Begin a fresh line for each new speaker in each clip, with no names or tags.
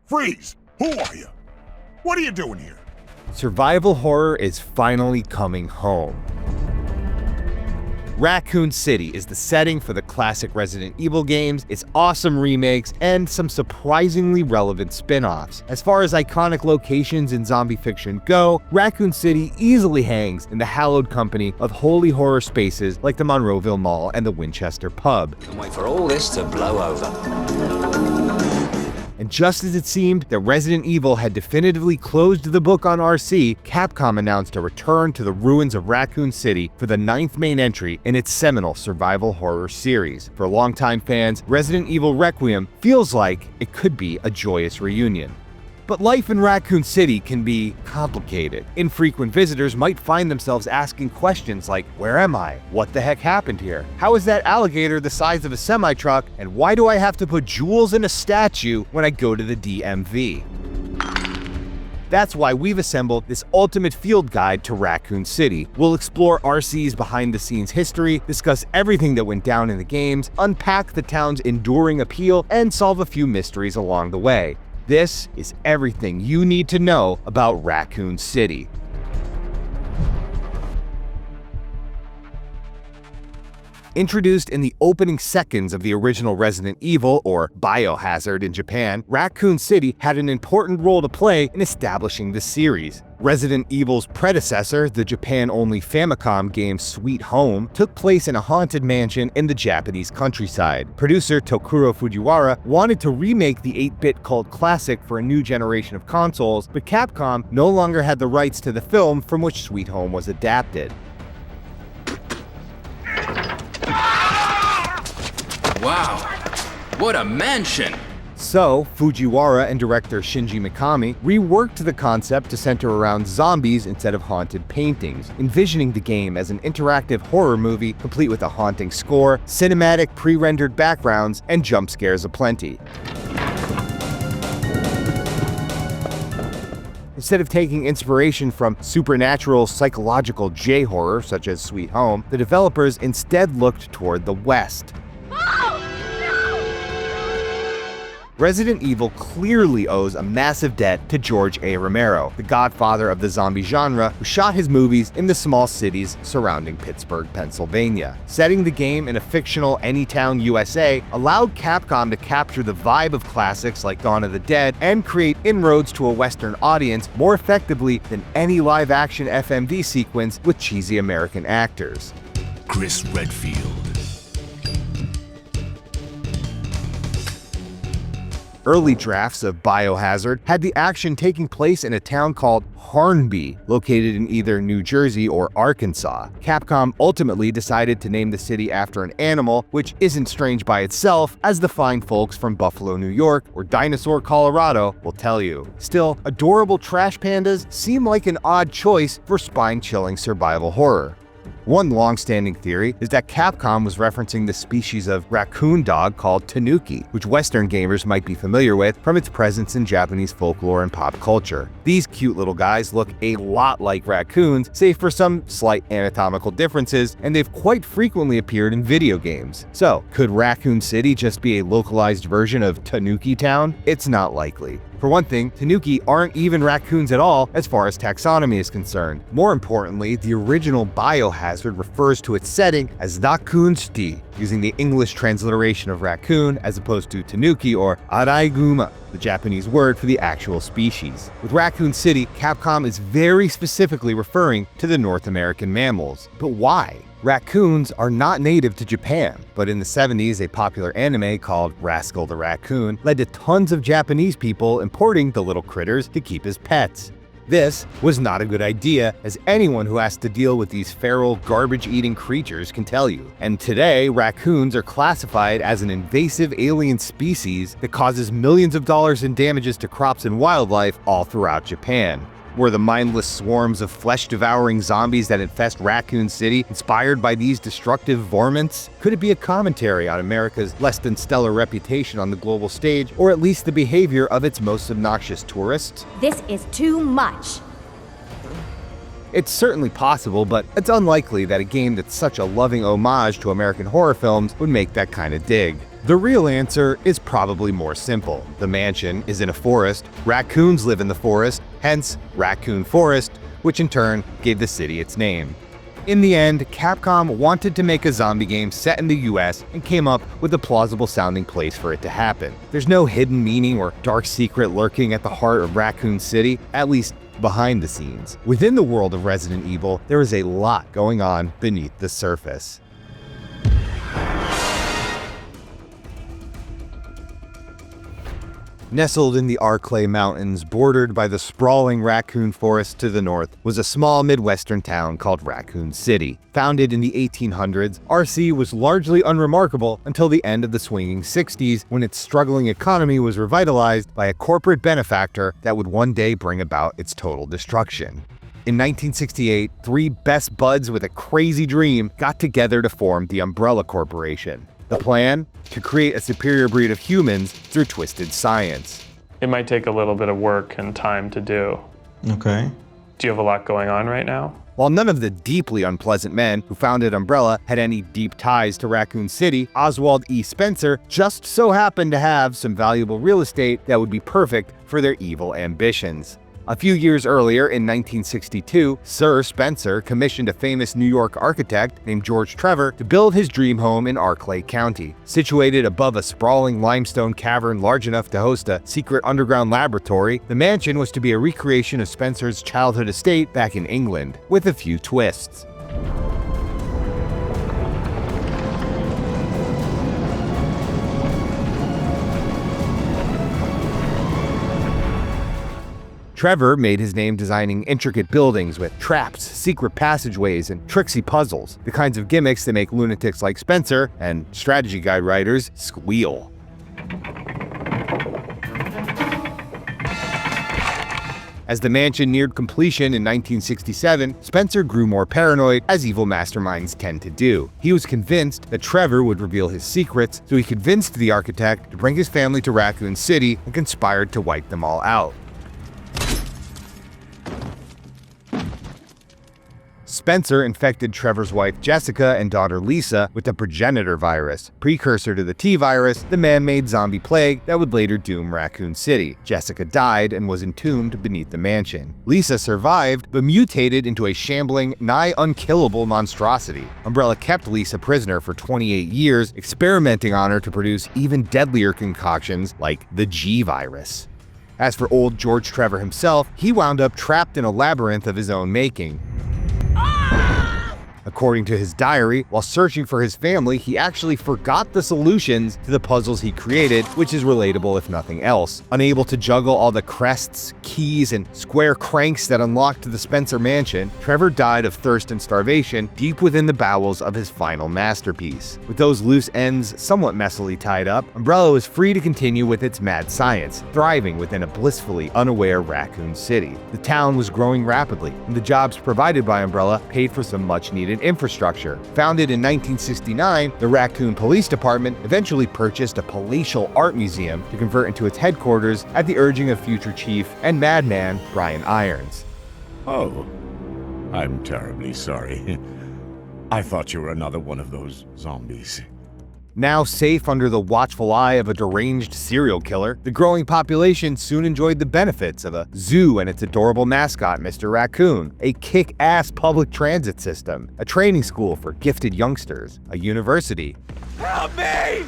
Freeze! Who are you? What are you doing here?
Survival horror is finally coming home. Raccoon City is the setting for the classic Resident Evil games, its awesome remakes, and some surprisingly relevant spin-offs. As far as iconic locations in zombie fiction go, Raccoon City easily hangs in the hallowed company of holy horror spaces like the Monroeville Mall and the Winchester Pub.
Can't wait for all this to blow over.
And just as it seemed that Resident Evil had definitively closed the book on RC, Capcom announced a return to the ruins of Raccoon City for the 9th main entry in its seminal survival horror series. For longtime fans, Resident Evil Requiem feels like it could be a joyous reunion. But life in Raccoon City can be complicated. Infrequent visitors might find themselves asking questions like, where am I? What the heck happened here? How is that alligator the size of a semi-truck? And why do I have to put jewels in a statue when I go to the DMV? That's why we've assembled this ultimate field guide to Raccoon City. We'll explore RC's behind-the-scenes history, discuss everything that went down in the games, unpack the town's enduring appeal, and solve a few mysteries along the way. This is everything you need to know about Raccoon City. Introduced in the opening seconds of the original Resident Evil, or Biohazard in Japan, Raccoon City had an important role to play in establishing the series. Resident Evil's predecessor, the Japan-only Famicom game Sweet Home, took place in a haunted mansion in the Japanese countryside. Producer Tokuro Fujiwara wanted to remake the 8-bit cult classic for a new generation of consoles, but Capcom no longer had the rights to the film from which Sweet Home was adapted.
Wow, what a mansion!
So, Fujiwara and director Shinji Mikami reworked the concept to center around zombies instead of haunted paintings, envisioning the game as an interactive horror movie complete with a haunting score, cinematic pre-rendered backgrounds, and jump scares aplenty. Instead of taking inspiration from supernatural psychological J-horror such as Sweet Home, the developers instead looked toward the West. Resident Evil clearly owes a massive debt to George A. Romero, the godfather of the zombie genre, who shot his movies in the small cities surrounding Pittsburgh, Pennsylvania. Setting the game in a fictional Anytown, USA allowed Capcom to capture the vibe of classics like Dawn of the Dead and create inroads to a Western audience more effectively than any live-action FMV sequence with cheesy American actors.
Chris Redfield.
Early drafts of Biohazard had the action taking place in a town called Hornby, located in either New Jersey or Arkansas. Capcom ultimately decided to name the city after an animal, which isn't strange by itself, as the fine folks from Buffalo, New York, or Dinosaur, Colorado will tell you. Still, adorable trash pandas seem like an odd choice for spine-chilling survival horror. One long-standing theory is that Capcom was referencing the species of raccoon dog called tanuki, which Western gamers might be familiar with from its presence in Japanese folklore and pop culture. These cute little guys look a lot like raccoons, save for some slight anatomical differences, and they've quite frequently appeared in video games. So, could Raccoon City just be a localized version of Tanuki Town? It's not likely. For one thing, tanuki aren't even raccoons at all as far as taxonomy is concerned. More importantly, the original Biohazard refers to its setting as Raccoon City, using the English transliteration of raccoon as opposed to tanuki or araiguma, the Japanese word for the actual species. With Raccoon City, Capcom is very specifically referring to the North American mammals. But why? Raccoons are not native to Japan, but in the 70s, a popular anime called Rascal the Raccoon led to tons of Japanese people importing the little critters to keep as pets. This was not a good idea, as anyone who has to deal with these feral, garbage-eating creatures can tell you. And today, raccoons are classified as an invasive alien species that causes millions of dollars in damages to crops and wildlife all throughout Japan. Were the mindless swarms of flesh-devouring zombies that infest Raccoon City inspired by these destructive varmints? Could it be a commentary on America's less-than-stellar reputation on the global stage, or at least the behavior of its most obnoxious tourists?
This is too much.
It's certainly possible, but it's unlikely that a game that's such a loving homage to American horror films would make that kind of dig. The real answer is probably more simple. The mansion is in a forest, raccoons live in the forest, hence Raccoon Forest, which in turn gave the city its name. In the end, Capcom wanted to make a zombie game set in the US and came up with a plausible sounding place for it to happen. There's no hidden meaning or dark secret lurking at the heart of Raccoon City, at least behind the scenes. Within the world of Resident Evil, there is a lot going on beneath the surface. Nestled in the Arklay Mountains, bordered by the sprawling Raccoon Forest to the north, was a small Midwestern town called Raccoon City. Founded in the 1800s, RC was largely unremarkable until the end of the swinging 60s, when its struggling economy was revitalized by a corporate benefactor that would one day bring about its total destruction. In 1968, three best buds with a crazy dream got together to form the Umbrella Corporation. The plan? To create a superior breed of humans through twisted science.
It might take a little bit of work and time to do.
Okay.
Do you have a lot going on right now?
While none of the deeply unpleasant men who founded Umbrella had any deep ties to Raccoon City, Oswald E. Spencer just so happened to have some valuable real estate that would be perfect for their evil ambitions. A few years earlier, in 1962, Sir Spencer commissioned a famous New York architect named George Trevor to build his dream home in Arklay County. Situated above a sprawling limestone cavern large enough to host a secret underground laboratory, the mansion was to be a recreation of Spencer's childhood estate back in England, with a few twists. Trevor made his name designing intricate buildings with traps, secret passageways, and tricksy puzzles, the kinds of gimmicks that make lunatics like Spencer and strategy guide writers squeal. As the mansion neared completion in 1967, Spencer grew more paranoid, as evil masterminds tend to do. He was convinced that Trevor would reveal his secrets, so he convinced the architect to bring his family to Raccoon City and conspired to wipe them all out. Spencer infected Trevor's wife Jessica and daughter Lisa with the progenitor virus, precursor to the T-virus, the man-made zombie plague that would later doom Raccoon City. Jessica died and was entombed beneath the mansion. Lisa survived, but mutated into a shambling, nigh unkillable monstrosity. Umbrella kept Lisa prisoner for 28 years, experimenting on her to produce even deadlier concoctions like the G-virus. As for old George Trevor himself, he wound up trapped in a labyrinth of his own making. According to his diary, while searching for his family, he actually forgot the solutions to the puzzles he created, which is relatable if nothing else. Unable to juggle all the crests, keys, and square cranks that unlocked the Spencer mansion, Trevor died of thirst and starvation deep within the bowels of his final masterpiece. With those loose ends somewhat messily tied up, Umbrella was free to continue with its mad science, thriving within a blissfully unaware Raccoon City. The town was growing rapidly, and the jobs provided by Umbrella paid for some much-needed infrastructure. Founded in 1969, the Raccoon Police Department eventually purchased a palatial art museum to convert into its headquarters at the urging of future chief and madman Brian Irons.
Oh, I'm terribly sorry. I thought you were another one of those zombies.
Now safe under the watchful eye of a deranged serial killer, the growing population soon enjoyed the benefits of a zoo and its adorable mascot, Mr. Raccoon, a kick-ass public transit system, a training school for gifted youngsters, a university,
Help me!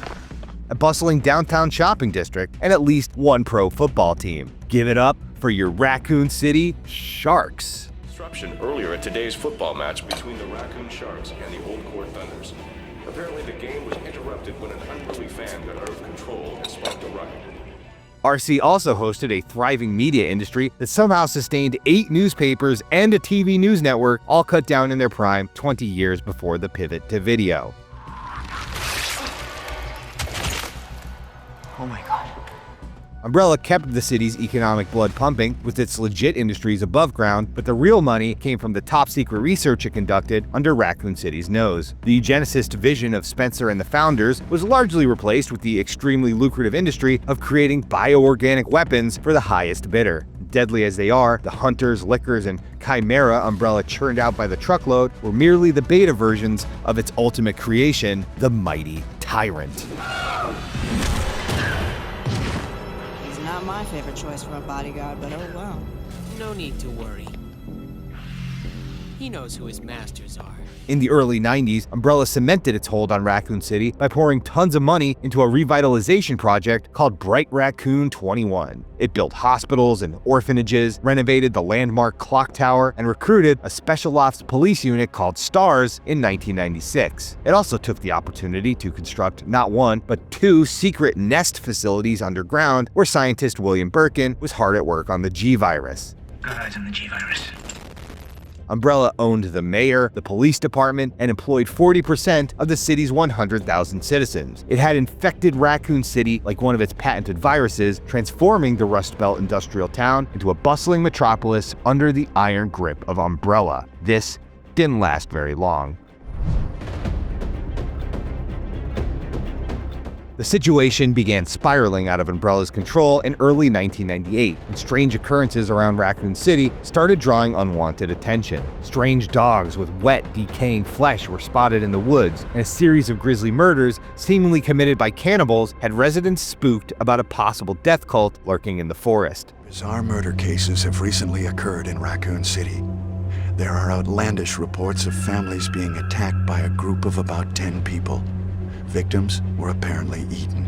a bustling downtown shopping district, and at least one pro football team. Give it up for your Raccoon City Sharks.
Disruption earlier at today's football match between the Raccoon Sharks and the Old Court Thunders. Apparently the game was interrupted when an unruly fan got out of control and sparked a riot.
RC also hosted a thriving media industry that somehow sustained 8 newspapers and a TV news network, all cut down in their prime 20 years before the pivot to video.
Oh my god.
Umbrella kept the city's economic blood pumping with its legit industries above ground, but the real money came from the top-secret research it conducted under Raccoon City's nose. The eugenicist vision of Spencer and the founders was largely replaced with the extremely lucrative industry of creating bioorganic weapons for the highest bidder. Deadly as they are, the hunters, lickers, and chimera Umbrella churned out by the truckload were merely the beta versions of its ultimate creation, the mighty Tyrant.
He's not my favorite choice for a bodyguard, but oh well.
No need to worry. He knows who his masters are.
In the early 90s, Umbrella cemented its hold on Raccoon City by pouring tons of money into a revitalization project called Bright Raccoon 21. It built hospitals and orphanages, renovated the landmark clock tower, and recruited a special ops police unit called STARS in 1996. It also took the opportunity to construct not one, but two secret nest facilities underground where scientist William Birkin was hard at work on the G-Virus.
Got eyes on the G-Virus.
Umbrella owned the mayor, the police department, and employed 40% of the city's 100,000 citizens. It had infected Raccoon City like one of its patented viruses, transforming the Rust Belt industrial town into a bustling metropolis under the iron grip of Umbrella. This didn't last very long. The situation began spiraling out of Umbrella's control in early 1998, and strange occurrences around Raccoon City started drawing unwanted attention. Strange dogs with wet, decaying flesh were spotted in the woods, and a series of grisly murders, seemingly committed by cannibals, had residents spooked about a possible death cult lurking in the forest.
Bizarre murder cases have recently occurred in Raccoon City. There are outlandish reports of families being attacked by a group of about 10 people. Victims were apparently eaten.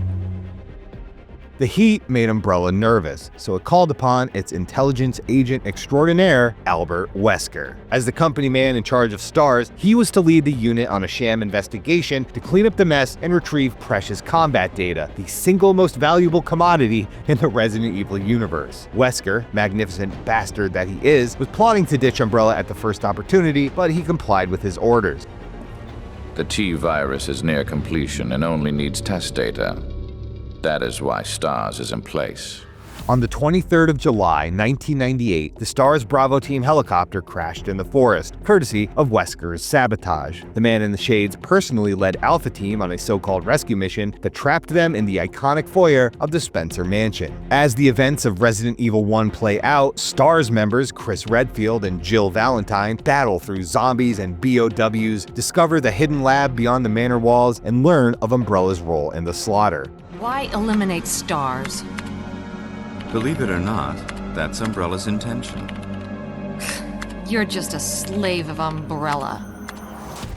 The heat made Umbrella nervous, so it called upon its intelligence agent extraordinaire, Albert Wesker. As the company man in charge of STARS, he was to lead the unit on a sham investigation to clean up the mess and retrieve precious combat data, the single most valuable commodity in the Resident Evil universe. Wesker, magnificent bastard that he is, was plotting to ditch Umbrella at the first opportunity, but he complied with his orders.
The T-virus is near completion and only needs test data. That is why STARS is in place.
On the 23rd of July, 1998, the STARS Bravo team helicopter crashed in the forest, courtesy of Wesker's sabotage. The man in the shades personally led Alpha Team on a so-called rescue mission that trapped them in the iconic foyer of the Spencer Mansion. As the events of Resident Evil 1 play out, STARS members Chris Redfield and Jill Valentine battle through zombies and BOWs, discover the hidden lab beyond the manor walls, and learn of Umbrella's role in the slaughter.
Why eliminate STARS?
Believe it or not, that's Umbrella's intention.
You're just a slave of Umbrella.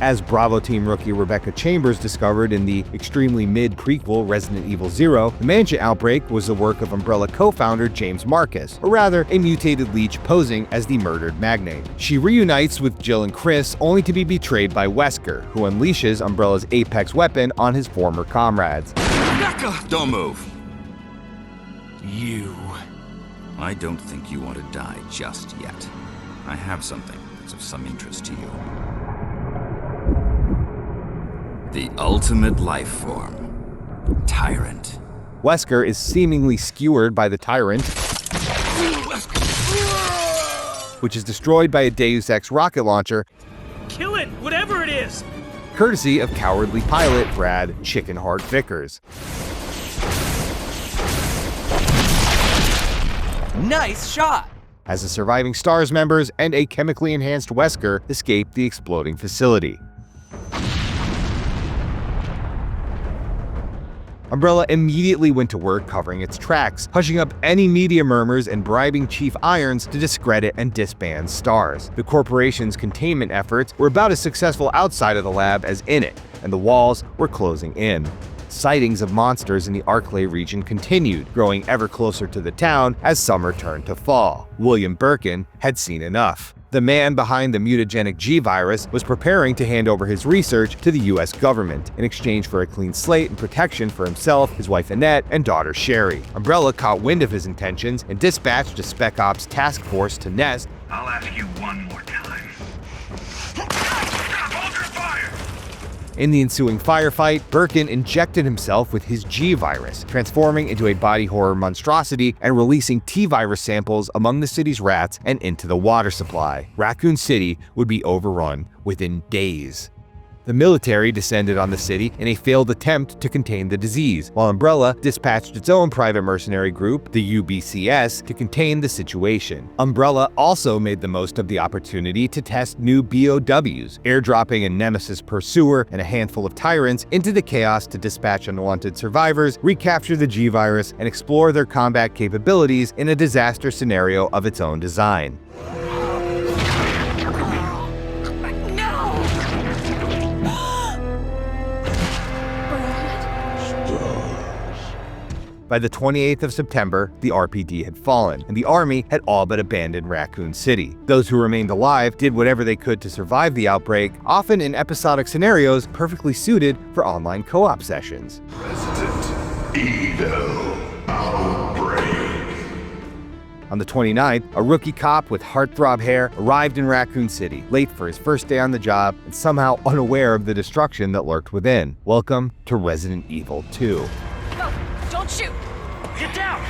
As Bravo Team rookie Rebecca Chambers discovered in the extremely mid-prequel Resident Evil 0, the Mansion outbreak was the work of Umbrella co-founder James Marcus, or rather, a mutated leech posing as the murdered magnate. She reunites with Jill and Chris, only to be betrayed by Wesker, who unleashes Umbrella's apex weapon on his former comrades.
Don't move. You. I don't think you want to die just yet. I have something that's of some interest to you. The ultimate life form. Tyrant.
Wesker is seemingly skewered by the Tyrant, which is destroyed by a Deus Ex rocket launcher.
Kill it, whatever it is!
Courtesy of cowardly pilot Brad Chickenheart Vickers.
Nice shot!
As the surviving STARS members and a chemically enhanced Wesker escape the exploding facility. Umbrella immediately went to work covering its tracks, hushing up any media murmurs and bribing Chief Irons to discredit and disband STARS. The corporation's containment efforts were about as successful outside of the lab as in it, and the walls were closing in. Sightings of monsters in the Arklay region continued, growing ever closer to the town as summer turned to fall. William Birkin had seen enough. The man behind the mutagenic G-Virus was preparing to hand over his research to the US government in exchange for a clean slate and protection for himself, his wife Annette, and daughter Sherry. Umbrella caught wind of his intentions and dispatched a Spec Ops task force to Nest.
I'll ask you one more time. Hold your fire!
In the ensuing firefight, Birkin injected himself with his G-Virus, transforming into a body horror monstrosity and releasing T-Virus samples among the city's rats and into the water supply. Raccoon City would be overrun within days. The military descended on the city in a failed attempt to contain the disease, while Umbrella dispatched its own private mercenary group, the UBCS, to contain the situation. Umbrella also made the most of the opportunity to test new BOWs, airdropping a Nemesis pursuer and a handful of tyrants into the chaos to dispatch unwanted survivors, recapture the G-Virus, and explore their combat capabilities in a disaster scenario of its own design. By the 28th of September, the RPD had fallen, and the army had all but abandoned Raccoon City. Those who remained alive did whatever they could to survive the outbreak, often in episodic scenarios perfectly suited for online co-op sessions.
Resident Evil Outbreak.
On the 29th, a rookie cop with heartthrob hair arrived in Raccoon City, late for his first day on the job and somehow unaware of the destruction that lurked within. Welcome to Resident Evil 2.
No, don't shoot!
Get down!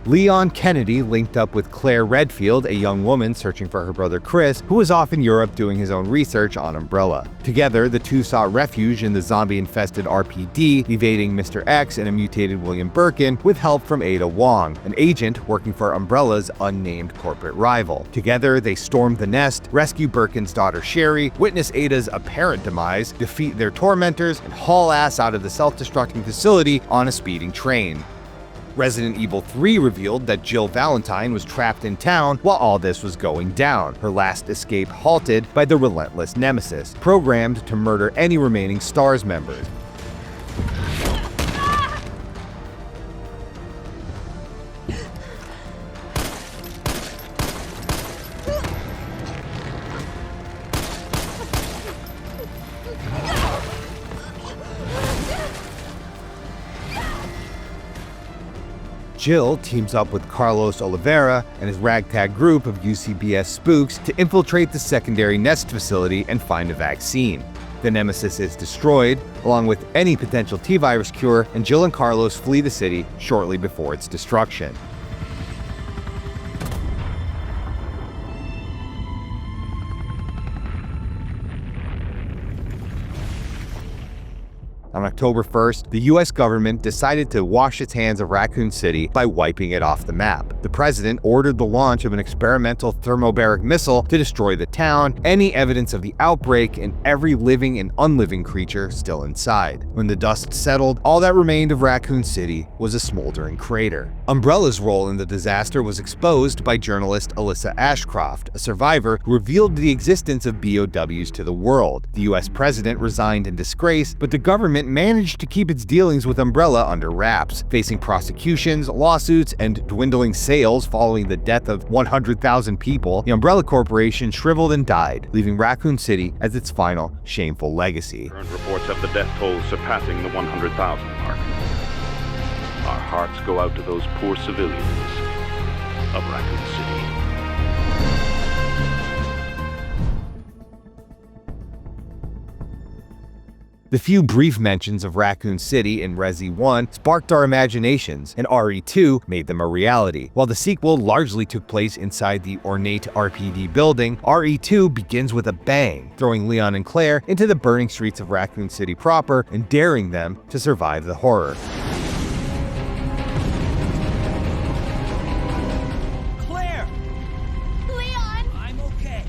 Leon Kennedy linked up with Claire Redfield, a young woman searching for her brother Chris, who was off in Europe doing his own research on Umbrella. Together, the two sought refuge in the zombie-infested RPD, evading Mr. X and a mutated William Birkin with help from Ada Wong, an agent working for Umbrella's unnamed corporate rival. Together, they stormed the nest, rescue Birkin's daughter Sherry, witness Ada's apparent demise, defeat their tormentors, and haul ass out of the self-destructing facility on a speeding train. Resident Evil 3 revealed that Jill Valentine was trapped in town while all this was going down, her last escape halted by the relentless Nemesis, programmed to murder any remaining STARS members. Jill teams up with Carlos Oliveira and his ragtag group of UCBS spooks to infiltrate the secondary nest facility and find a vaccine. The Nemesis is destroyed, along with any potential T-virus cure, and Jill and Carlos flee the city shortly before its destruction. On October 1st, the US government decided to wash its hands of Raccoon City by wiping it off the map. The president ordered the launch of an experimental thermobaric missile to destroy the town, any evidence of the outbreak, and every living and unliving creature still inside. When the dust settled, all that remained of Raccoon City was a smoldering crater. Umbrella's role in the disaster was exposed by journalist Alyssa Ashcroft, a survivor who revealed the existence of BOWs to the world. The US president resigned in disgrace, but the government managed to keep its dealings with Umbrella under wraps, facing prosecutions, lawsuits, and dwindling sales following the death of 100,000 people. The Umbrella Corporation shriveled and died, leaving Raccoon City as its final shameful legacy.
Current reports have the death toll surpassing the 100,000 mark. Our hearts go out to those poor civilians of Raccoon City.
The few brief mentions of Raccoon City in Resi 1 sparked our imaginations, and RE2 made them a reality. While the sequel largely took place inside the ornate RPD building, RE2 begins with a bang, throwing Leon and Claire into the burning streets of Raccoon City proper and daring them to survive the horror.
Claire! Leon! I'm okay.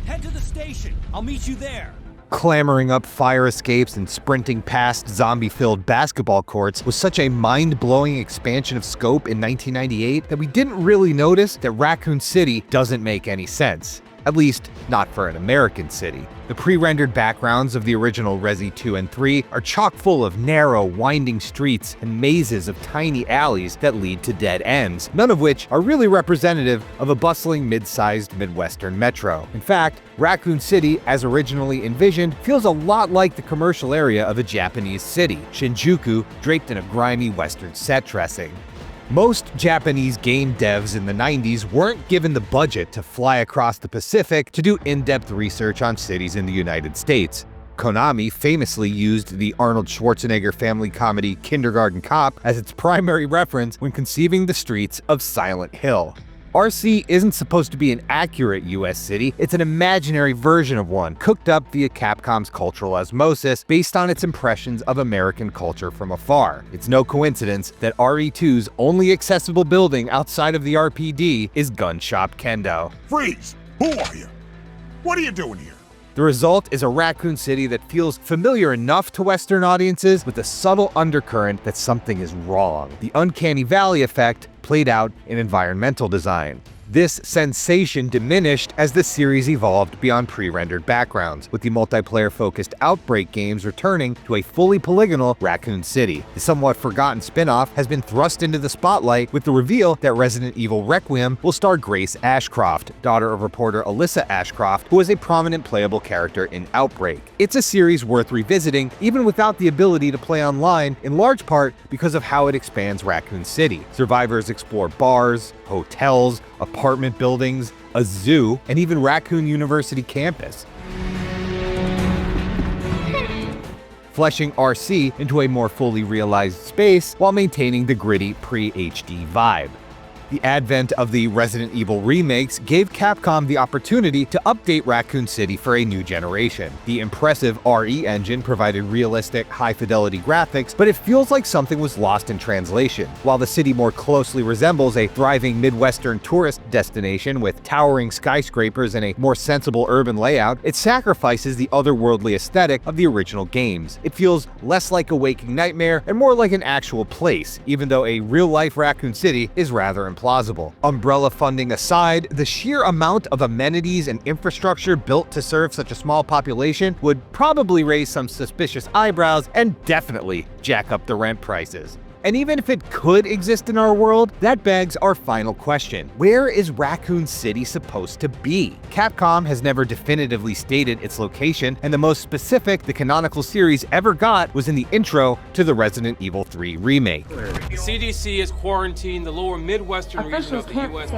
Head to the station. I'll meet you there.
Clambering up fire escapes and sprinting past zombie-filled basketball courts was such a mind-blowing expansion of scope in 1998 that we didn't really notice that Raccoon City doesn't make any sense. At least, not for an American city. The pre-rendered backgrounds of the original Resi 2 and 3 are chock full of narrow, winding streets and mazes of tiny alleys that lead to dead ends, none of which are really representative of a bustling mid-sized Midwestern metro. In fact, Raccoon City, as originally envisioned, feels a lot like the commercial area of a Japanese city, Shinjuku, draped in a grimy Western set dressing. Most Japanese game devs in the 90s weren't given the budget to fly across the Pacific to do in-depth research on cities in the United States. Konami famously used the Arnold Schwarzenegger family comedy Kindergarten Cop as its primary reference when conceiving the streets of Silent Hill. RC isn't supposed to be an accurate US city, it's an imaginary version of one, cooked up via Capcom's cultural osmosis based on its impressions of American culture from afar. It's no coincidence that RE2's only accessible building outside of the RPD is Gun Shop Kendo.
Freeze! Who are you? What are you doing here?
The result is a Raccoon City that feels familiar enough to Western audiences with a subtle undercurrent that something is wrong. The uncanny valley effect played out in environmental design. This sensation diminished as the series evolved beyond pre-rendered backgrounds, with the multiplayer-focused Outbreak games returning to a fully polygonal Raccoon City. The somewhat forgotten spin-off has been thrust into the spotlight with the reveal that Resident Evil Requiem will star Grace Ashcroft, daughter of reporter Alyssa Ashcroft, who is a prominent playable character in Outbreak. It's a series worth revisiting, even without the ability to play online, in large part because of how it expands Raccoon City. Survivors explore bars, hotels, apartment buildings, a zoo, and even Raccoon University campus, fleshing RC into a more fully realized space while maintaining the gritty pre-HD vibe. The advent of the Resident Evil remakes gave Capcom the opportunity to update Raccoon City for a new generation. The impressive RE engine provided realistic, high-fidelity graphics, but it feels like something was lost in translation. While the city more closely resembles a thriving Midwestern tourist destination with towering skyscrapers and a more sensible urban layout, it sacrifices the otherworldly aesthetic of the original games. It feels less like a waking nightmare and more like an actual place, even though a real-life Raccoon City is rather implausible. Umbrella funding aside, the sheer amount of amenities and infrastructure built to serve such a small population would probably raise some suspicious eyebrows and definitely jack up the rent prices. And even if it could exist in our world, that begs our final question. Where is Raccoon City supposed to be? Capcom has never definitively stated its location, and the most specific the canonical series ever got was in the intro to the Resident Evil 3 remake.
The CDC has quarantined the lower Midwestern region of the U.S.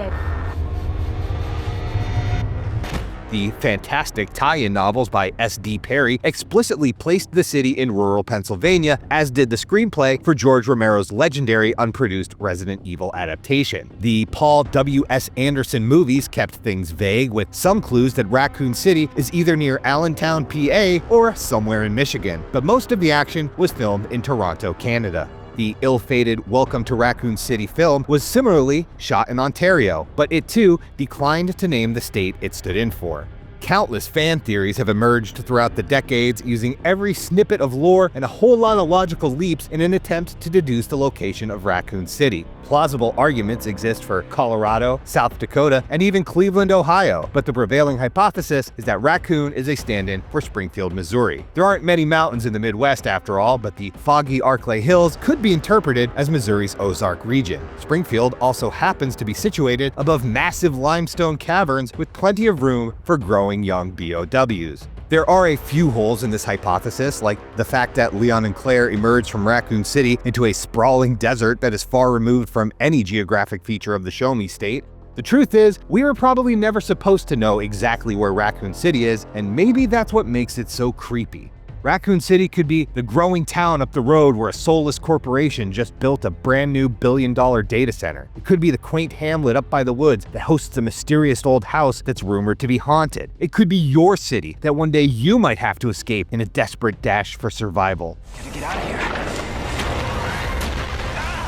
The fantastic tie-in novels by S.D. Perry explicitly placed the city in rural Pennsylvania, as did the screenplay for George Romero's legendary unproduced Resident Evil adaptation. The Paul W.S. Anderson movies kept things vague, with some clues that Raccoon City is either near Allentown, PA, or somewhere in Michigan, but most of the action was filmed in Toronto, Canada. The ill-fated Welcome to Raccoon City film was similarly shot in Ontario, but it too declined to name the state it stood in for. Countless fan theories have emerged throughout the decades, using every snippet of lore and a whole lot of logical leaps in an attempt to deduce the location of Raccoon City. Plausible arguments exist for Colorado, South Dakota, and even Cleveland, Ohio, but the prevailing hypothesis is that Raccoon is a stand-in for Springfield, Missouri. There aren't many mountains in the Midwest after all, but the foggy Arklay Hills could be interpreted as Missouri's Ozark region. Springfield also happens to be situated above massive limestone caverns with plenty of room for growing young BOWs. There are a few holes in this hypothesis, like the fact that Leon and Claire emerged from Raccoon City into a sprawling desert that is far removed from any geographic feature of the Show Me state. The truth is, we were probably never supposed to know exactly where Raccoon City is, and maybe that's what makes it so creepy. Raccoon City could be the growing town up the road where a soulless corporation just built a brand new billion-dollar data center. It could be the quaint hamlet up by the woods that hosts a mysterious old house that's rumored to be haunted. It could be your city that one day you might have to escape in a desperate dash for survival.
Gotta get out of here.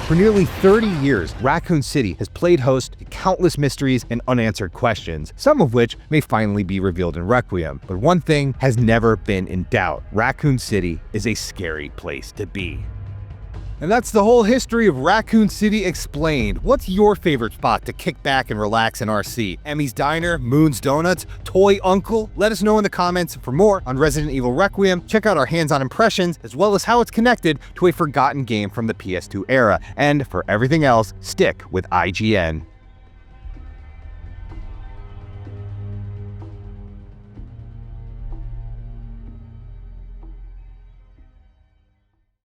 For nearly 30 years, Raccoon City has played host to countless mysteries and unanswered questions, some of which may finally be revealed in Requiem. But one thing has never been in doubt: Raccoon City is a scary place to be. And that's the whole history of Raccoon City explained. What's your favorite spot to kick back and relax in RC? Emmy's Diner, Moon's Donuts, Toy Uncle? Let us know in the comments. For more on Resident Evil Requiem, check out our hands-on impressions, as well as how it's connected to a forgotten game from the PS2 era. And for everything else, stick with IGN.